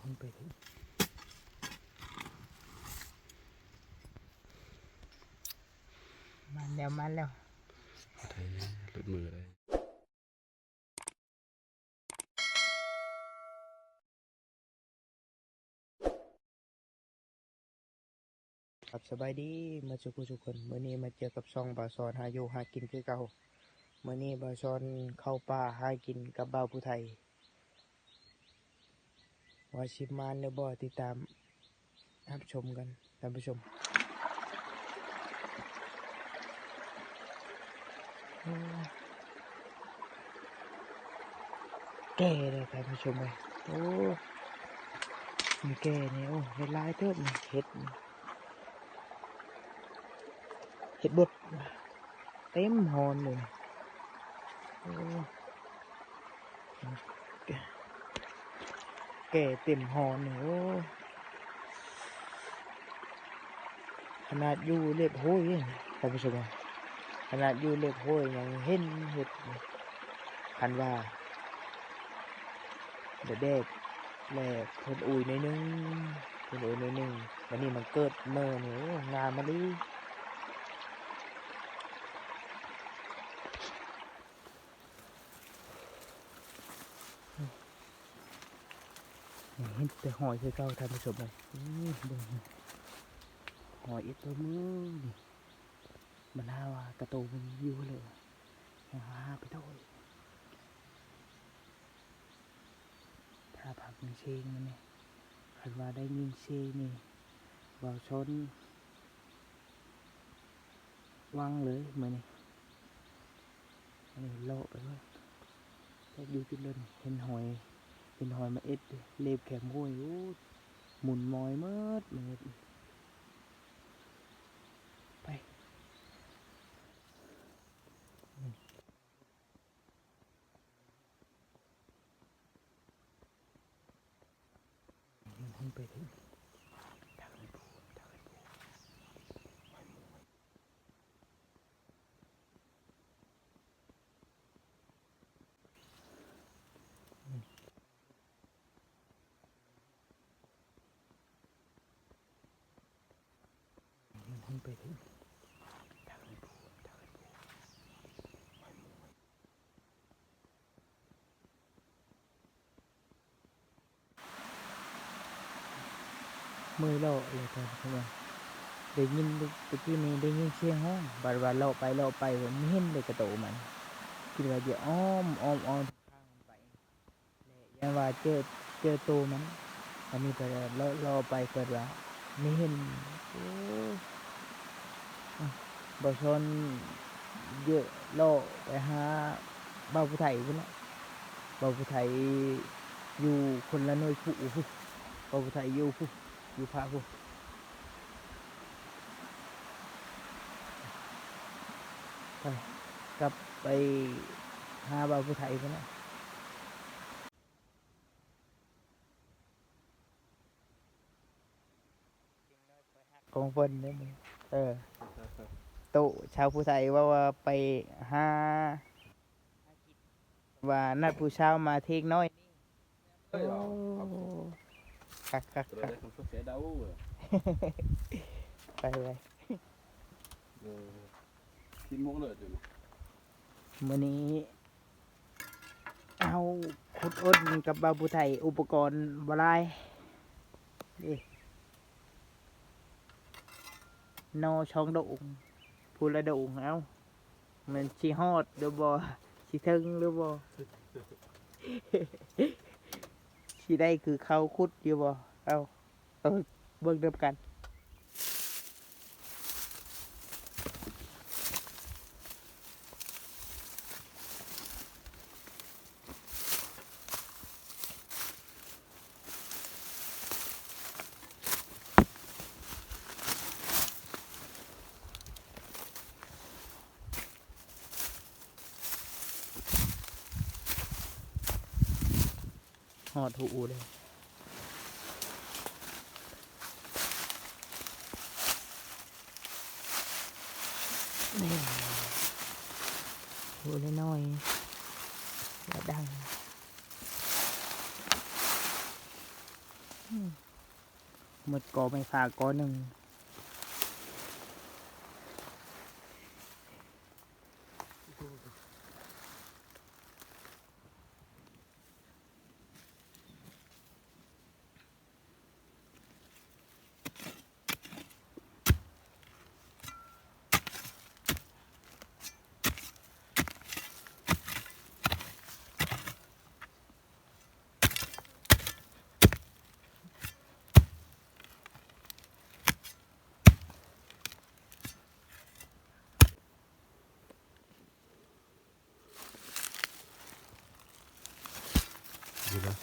มันไปถึงมาแล้วไทยหลุดมือเลยครับสบายดีมาจุกุคนเมื่อนี้มาเจอกับซองบาซอนหาอยู่หากินคือเก่าเมื่อนี้บาซอนเข้าป่าหากินกับบ่าวผู้ไทยว่าชิมมานในบ่อติดตามรับชมกันท่านผู้ชมแก่เลยท่านผู้ชมเลยโอ้มีแก่เนี่ยโอ้เห็ดลายเทิบเห็ดบดเต็มหอนเลยโอ้แก่เต็มหอนเลยโอ้ขนาดอยู่เล็บห้อยท่านผู้ชมขนาดอยู่เล็บห้อยยังเห็นเห็ดคันว่าเด็กแหลกเพิ่นอุ่ยในนึงวันนี้มันเกิดเมื่อนี่งานมาดิเห็นแต่หอยคือเก่าท่านผู้ชมเลยหอยอีกตัวมือนี่มันหาว่ากระโตมันอยู่เลยหาไปด้วยถ้าผักมีเชงมันเนี่ยคันว่าได้ยินเชงนี่ว่าชนวังเลยเหมือนนี่โลไปว่าแต่อยู่จุดเล่นเห็นหอยมาเอ็ดเล็บแข็งห้วยหมุนมอยมืดไปมันไปถึงมันไปถึงมือเลาะเลยครับทุกคนได้ยินตะกี้นี้ได้ยินเสียงห้องบาดว่าเลาะไปผมไม่เห็นเลยกระโตมันคิดว่าจะอ้อมข้างมันไปยังว่าเจอตัวมันอันนี้ไปรอไปเกิดว่าไม่เห็นโอ้บอชนเยอะโลไปหาบ่าวผู้ไทยพุ่นละบ่าวผู้ไทยอยู่คนละหน่วยผู้บ่าวผู้ไทยอยู่ภาคผู้ไปกลับไปหาบ่าวผู้ไทยพุ่นละกองฝนเนี่ยมึงโตชาวผู้ไทยว่าไปหาว่านัดผู้เช้ามาเทกน้อยโอ้คักไปกินมุกเลยจุ๊บมื้อนี้เอาขุดอ้นกับบาวผู้ไทยอุปกรณ์บลายนี่นอช่องโด่งพูละโด่งเอามันชีฮอดหรือบ่ชีทึงหรือบ่ชีได้คือเขาขุดอยู่บ่เอาเบิ่งเดิมกันฮอดหูเลยนี่หูน้อยๆแล้วดัง หมดกอไม่ฝากกอหนึ่งดูแล้ว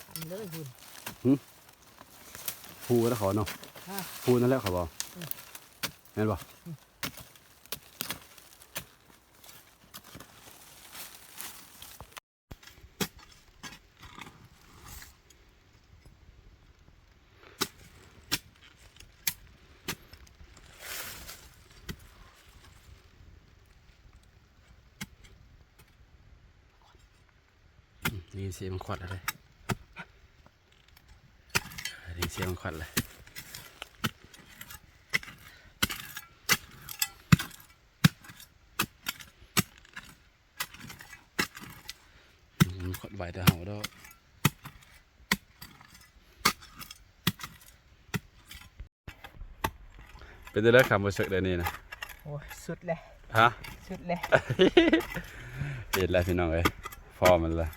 ทำเลยคุณ พูแล้วเขาเนาะพูนั่นแหละเขาบอกแม่นบ่นี่เสียงมันขวัดอะไรนี่เสียงมันขวัดเลยมันขวัดใบแต่เห่าดอกเป็นได้คำว่าเสกได้นี่นะ โอ้ยสุดเลย ฮะ สุดเลย เห็นแล้วพี่น้องเอ้ยฟอมันละ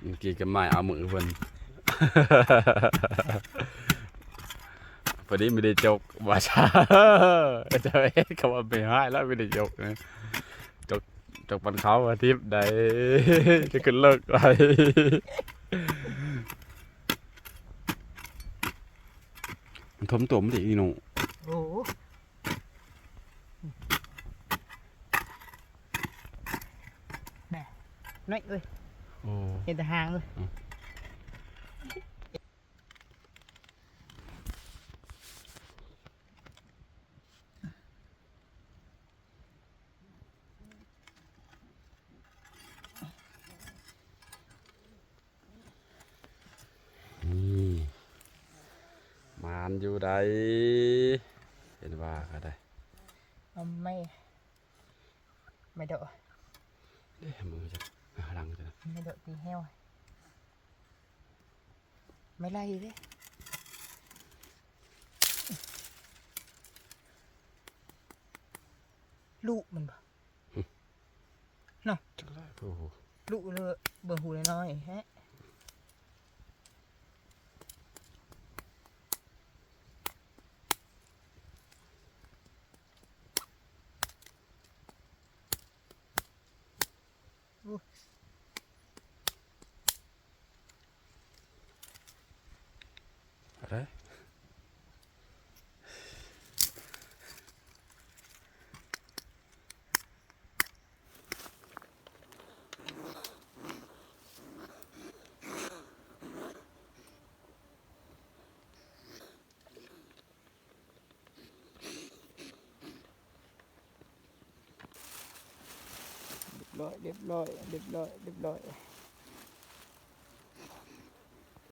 เมื่อกี้ก็ไม่เอามือเพิ่น พอดีไม่ได้จกว่าช้าจะเอ็ดคำว่าไม่ให้แล้วไม่ได้จกนะจกปันเขาอาทิตย์ใด จะขึ้นเลิกไรมันทมตัวมันดินี่หนู โอ้น่ะน้อยเอ้ย โอ้ เห็นแต่หางเลย นี่มานอยู่ใดเห็นว่าก็ได้ เอาไม่เดาะ เด้มือจะหลังจะ ไม่เดาะตีแห้วไม่ไล่เลยลูกมันปะ จังไรโอ้โห ลูกเลยเบอร์หูน้อยๆฮะอู้ อะไร เรียบร้อย